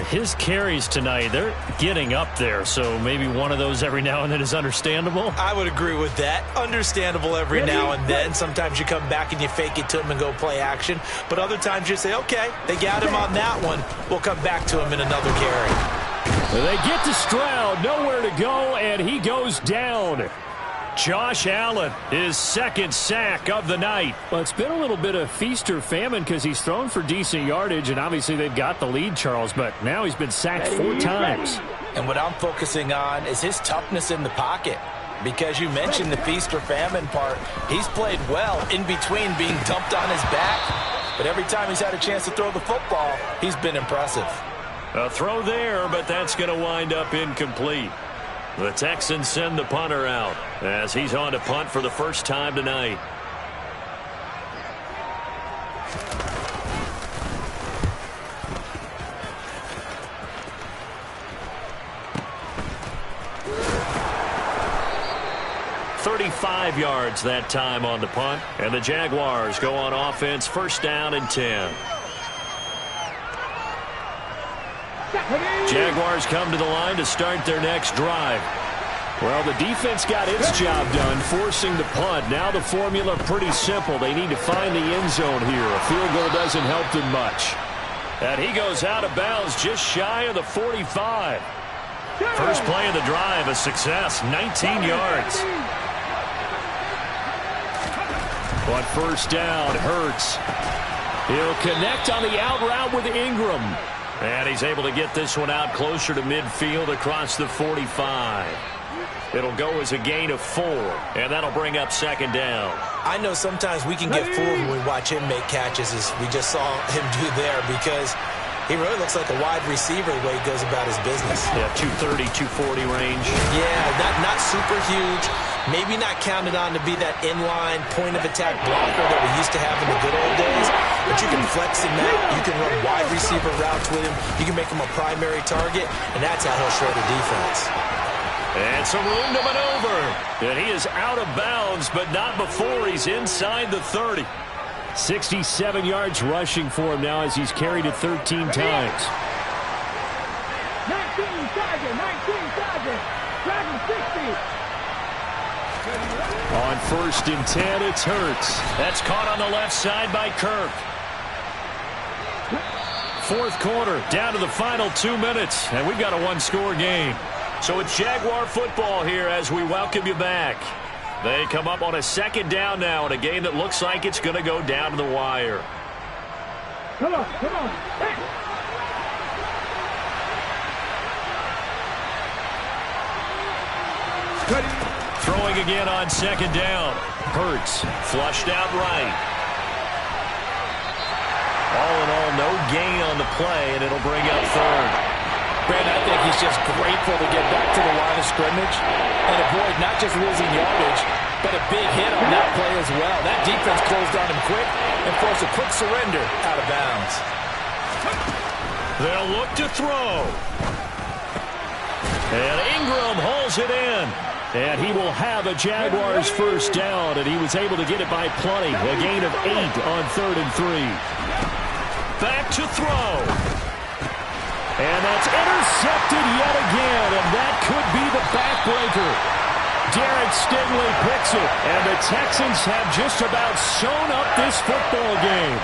His carries tonight, they're getting up there, so maybe one of those every now and then is understandable. I would agree with that. Understandable every now and then. Sometimes you come back and you fake it to him and go play action. But other times you say, okay, they got him on that one. We'll come back to him in another carry. They get to Stroud, nowhere to go, and he goes down. Josh Allen, his second sack of the night. Well, it's been a little bit of feast or famine because he's thrown for decent yardage, and obviously they've got the lead, Charles, but now he's been sacked 4 times. And what I'm focusing on is his toughness in the pocket. Because you mentioned the feast or famine part. He's played well in between being dumped on his back. But every time he's had a chance to throw the football, he's been impressive. A throw there, but that's going to wind up incomplete. The Texans send the punter out as he's on to punt for the first time tonight. "35 yards that time on the punt, and the Jaguars go on offense, first down and 10. Jaguars come to the line to start their next drive. Well, the defense got its job done, forcing the punt. Now the formula pretty simple. They need to find the end zone here. A field goal doesn't help them much. And he goes out of bounds just shy of the 45. First play of the drive, a success, 19 yards. On first down, Hurts. He'll connect on the out route with Ingram. And he's able to get this one out closer to midfield across the 45. It'll go as a gain of 4, and that'll bring up second down. I know sometimes we can get fooled when we watch him make catches, as we just saw him do there, because he really looks like a wide receiver the way he goes about his business. Yeah, 230, 240 range. Yeah, not super huge. Maybe not counted on to be that inline point-of-attack blocker that we used to have in the good old days. But you can flex him out. You can run wide receiver routes with him. You can make him a primary target, and that's how he'll shred a defense. And some room to maneuver. And he is out of bounds, but not before he's inside the 30. 67 yards rushing for him now as he's carried it 13 times. target, 19 target. Dragon 60. On 1st and 10, it's Hurts. That's caught on the left side by Kirk. 4th quarter, down to the final 2 minutes, and we've got a one-score game. So it's Jaguar football here as we welcome you back. They come up on a 2nd down now in a game that looks like it's going to go down to the wire. Come on, come on. Hey. Throwing again on 2nd down. Hurts flushed out right. All in all, no gain on the play, and it'll bring up 3rd. Brand, I think he's just grateful to get back to the line of scrimmage and avoid not just losing yardage, but a big hit on that play as well. That defense closed on him quick and forced a quick surrender out of bounds. They'll look to throw. And Ingram hauls it in. And he will have a Jaguars 1st down, and he was able to get it by plenty. A gain of 8 on 3rd and 3. Back to throw. And that's intercepted yet again, and that could be the backbreaker. Derek Stingley picks it, and the Texans have just about sewn up this football game.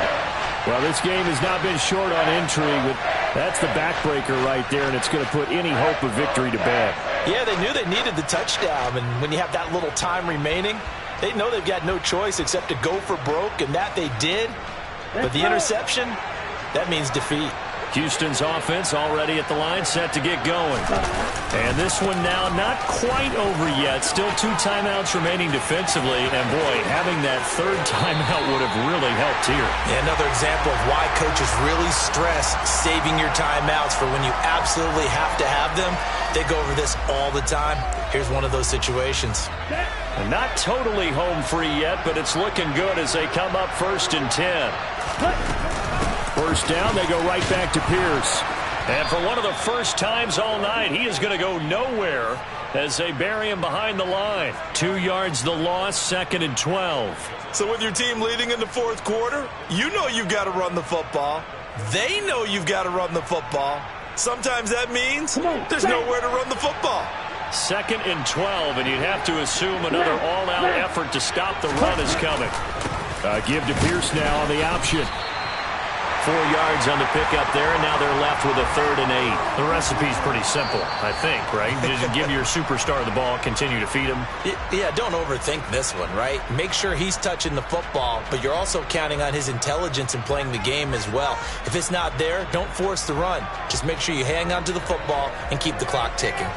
Well, this game has not been short on intrigue, but that's the backbreaker right there, and it's going to put any hope of victory to bed. Yeah, they knew they needed the touchdown, and when you have that little time remaining, they know they've got no choice except to go for broke, and that they did. But the interception, that means defeat. Houston's offense already at the line, set to get going. And this one now not quite over yet. Still 2 timeouts remaining defensively. And, boy, having that 3rd timeout would have really helped here. Yeah, another example of why coaches really stress saving your timeouts for when you absolutely have to have them. They go over this all the time. Here's one of those situations. And not totally home free yet, but it's looking good as they come up 1st and 10. 1st down, they go right back to Pierce. And for one of the first times all night, he is going to go nowhere as they bury him behind the line. 2 yards the loss, 2nd and 12. So with your team leading in the 4th quarter, you know you've got to run the football. They know you've got to run the football. Sometimes that means there's nowhere to run the football. 2nd and 12, and you'd have to assume another all-out effort to stop the run is coming. Give to Pierce now on the option. 4 yards on the pickup there, and now they're left with a 3rd and 8. The recipe's pretty simple, I think, right? Just give your superstar the ball, continue to feed him. Yeah, don't overthink this one, right? Make sure he's touching the football, but you're also counting on his intelligence in playing the game as well. If it's not there, don't force the run. Just make sure you hang on to the football and keep the clock ticking.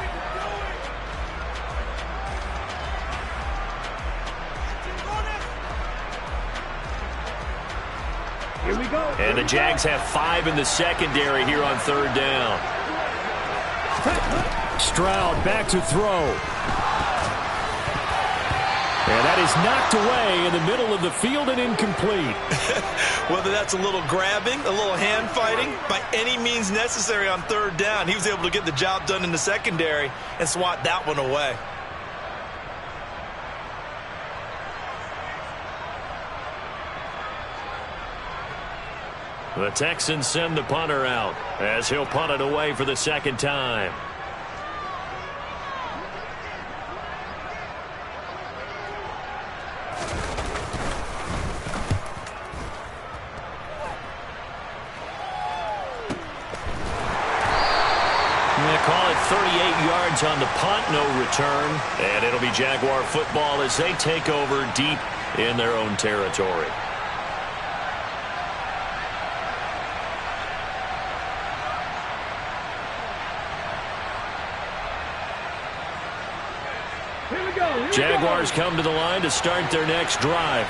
Here we go. And the Jags have 5 in the secondary here on 3rd down. Stroud back to throw. And that is knocked away in the middle of the field and incomplete. Whether that's a little grabbing, a little hand fighting, by any means necessary on 3rd down, he was able to get the job done in the secondary and swat that one away. The Texans send the punter out as he'll punt it away for the 2nd time. Call it 38 yards on the punt, no return. And it'll be Jaguar football as they take over deep in their own territory. Jaguars come to the line to start their next drive.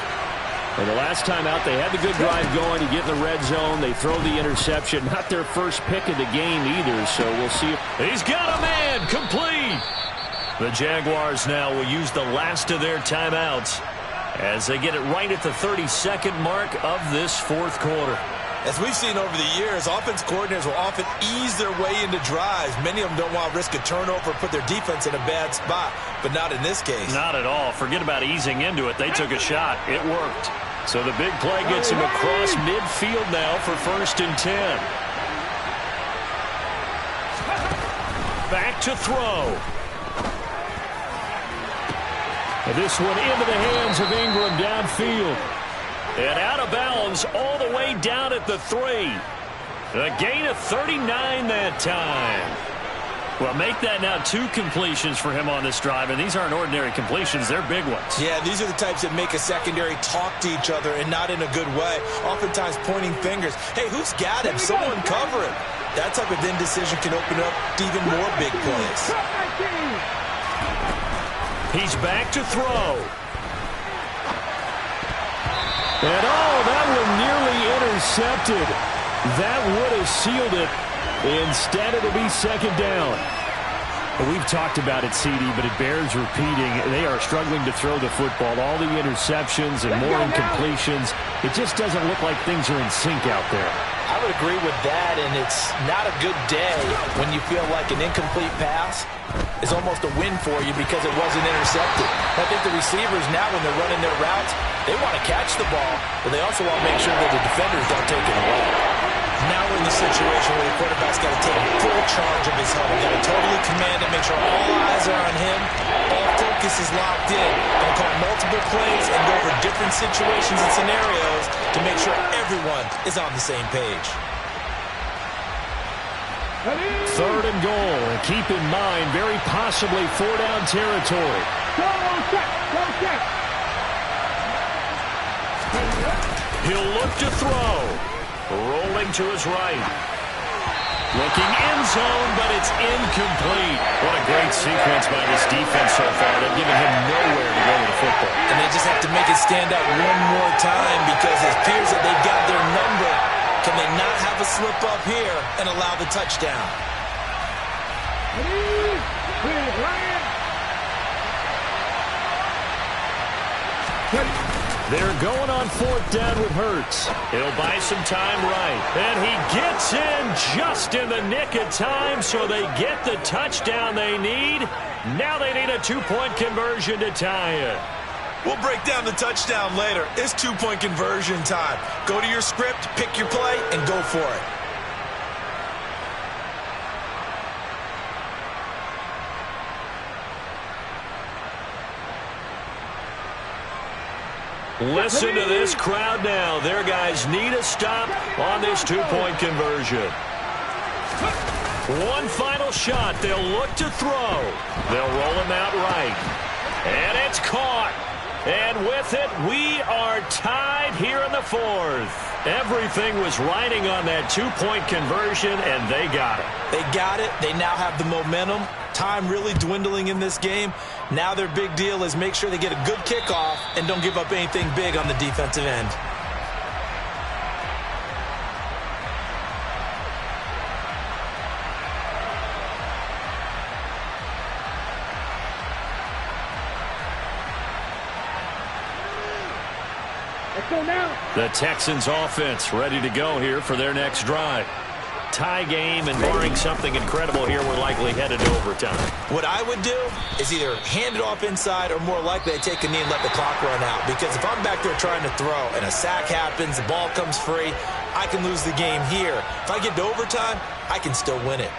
And the last time out, they had the good drive going. You get in the red zone. They throw the interception. Not their first pick of the game either, so we'll see. He's got a man. Complete. The Jaguars now will use the last of their timeouts as they get it right at the 32nd mark of this 4th quarter. As we've seen over the years, offense coordinators will often ease their way into drives. Many of them don't want to risk a turnover or put their defense in a bad spot, but not in this case. Not at all. Forget about easing into it. They took a shot. It worked. So the big play gets him across midfield now for 1st and 10. back to throw. And this one into the hands of Ingram downfield. And out of bounds all the way down at the 3. A gain of 39 that time. Well, make that now 2 completions for him on this drive, and these aren't ordinary completions. They're big ones. Yeah, these are the types that make a secondary talk to each other and not in a good way, oftentimes pointing fingers. Hey, who's got him? Someone cover him. That type of indecision can open up to even more big plays. He's back to throw. And, oh, that one nearly intercepted. That would have sealed it. Instead, it'll be second down. We've talked about it, CD, but it bears repeating. They are struggling to throw the football. All the interceptions and more incompletions. It just doesn't look like things are in sync out there. I would agree with that, and it's not a good day when you feel like an incomplete pass is almost a win for you because it wasn't intercepted. I think the receivers now, when they're running their routes, they want to catch the ball, but they also want to make sure that the defenders don't take it away. Now we're in the situation where the quarterback's got to take full charge of his huddle. Got to totally command it, make sure all eyes are on him. All focus is locked in. Going to call multiple plays and go over different situations and scenarios to make sure everyone is on the same page. 3rd and goal. And keep in mind, very possibly 4-down territory. Go check. Go check. He'll look to throw. Rolling to his right. Looking end zone, but it's incomplete. What a great sequence by this defense so far. They're giving him nowhere to go with the football. And they just have to make it stand out one more time because it appears that they've got their number. Can they not have a slip up here and allow the touchdown? They're going on 4th down with Hurts. He'll buy some time right. And he gets in just in the nick of time, so they get the touchdown they need. Now they need a 2-point conversion to tie it. We'll break down the touchdown later. It's 2-point conversion time. Go to your script, pick your play, and go for it. Listen to this crowd now. Their guys need a stop on this 2-point conversion. One final shot. They'll look to throw. They'll roll him out right. And it's caught. And with it, we are tied here in the 4th. Everything was riding on that 2-point conversion, and they got it. They got it. They now have the momentum. Time really dwindling in this game. Now their big deal is make sure they get a good kickoff and don't give up anything big on the defensive end. Let's go now. The Texans offense ready to go here for their next drive. Tie game, and barring something incredible here, we're likely headed to overtime. What I would do is either hand it off inside or more likely I take a knee and let the clock run out. Because if I'm back there trying to throw and a sack happens, the ball comes free, I can lose the game here. If I get to overtime, I can still win it.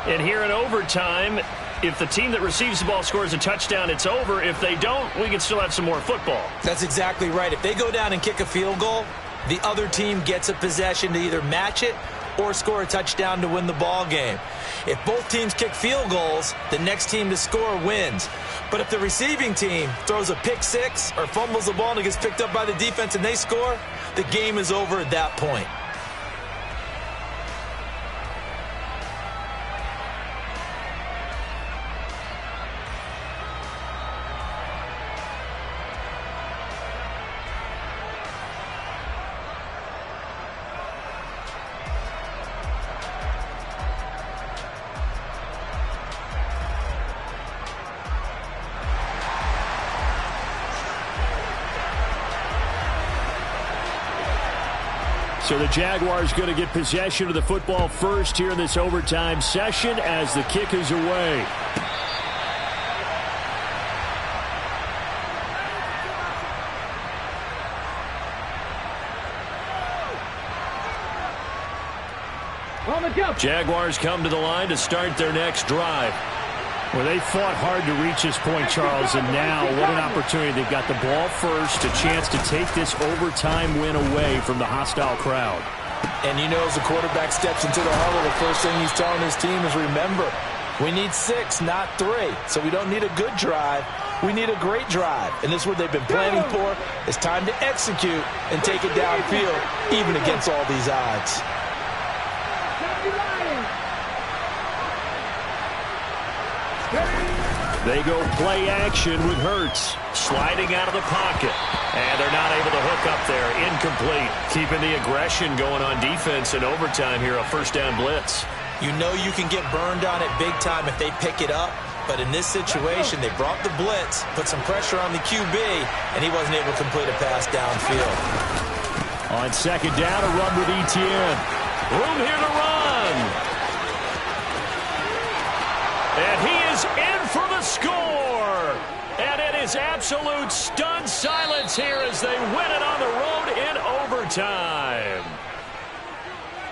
And here in overtime, if the team that receives the ball scores a touchdown, it's over. If they don't, we can still have some more football. That's exactly right. If they go down and kick a field goal, the other team gets a possession to either match it or score a touchdown to win the ball game. If both teams kick field goals, the next team to score wins. But if the receiving team throws a pick six or fumbles the ball and it gets picked up by the defense and they score, the game is over at that point. So the Jaguars going to get possession of the football first here in this overtime session as the kick is away. On the jump. Jaguars come to the line to start their next drive. Well, they fought hard to reach this point, Charles, and now what an opportunity. They've got the ball first, a chance to take this overtime win away from the hostile crowd. And you know, as the quarterback steps into the huddle, the first thing he's telling his team is, remember, we need 6, not 3. So we don't need a good drive. We need a great drive. And this is what they've been planning for. It's time to execute and take it downfield, even against all these odds. They go play action with Hurts. Sliding out of the pocket. And they're not able to hook up there. Incomplete. Keeping the aggression going on defense in overtime here. A first down blitz. You know you can get burned on it big time if they pick it up. But in this situation, they brought the blitz, put some pressure on the QB, and he wasn't able to complete a pass downfield. On second down, a run with Etienne. Room here to run. And he is in for the score. And it is absolute stunned silence here as they win it on the road in overtime.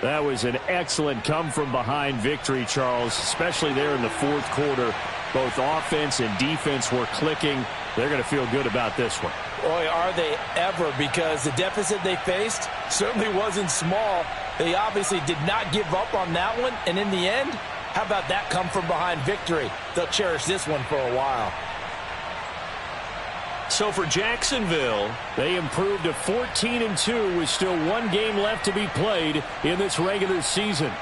That was an excellent come-from-behind victory, Charles, especially there in the fourth quarter. Both offense and defense were clicking. They're going to feel good about this one. Boy, are they ever, because the deficit they faced certainly wasn't small. They obviously did not give up on that one, and in the end, how about that come-from-behind victory? They'll cherish this one for a while. So for Jacksonville, they improved to 14-2 with still one game left to be played in this regular season.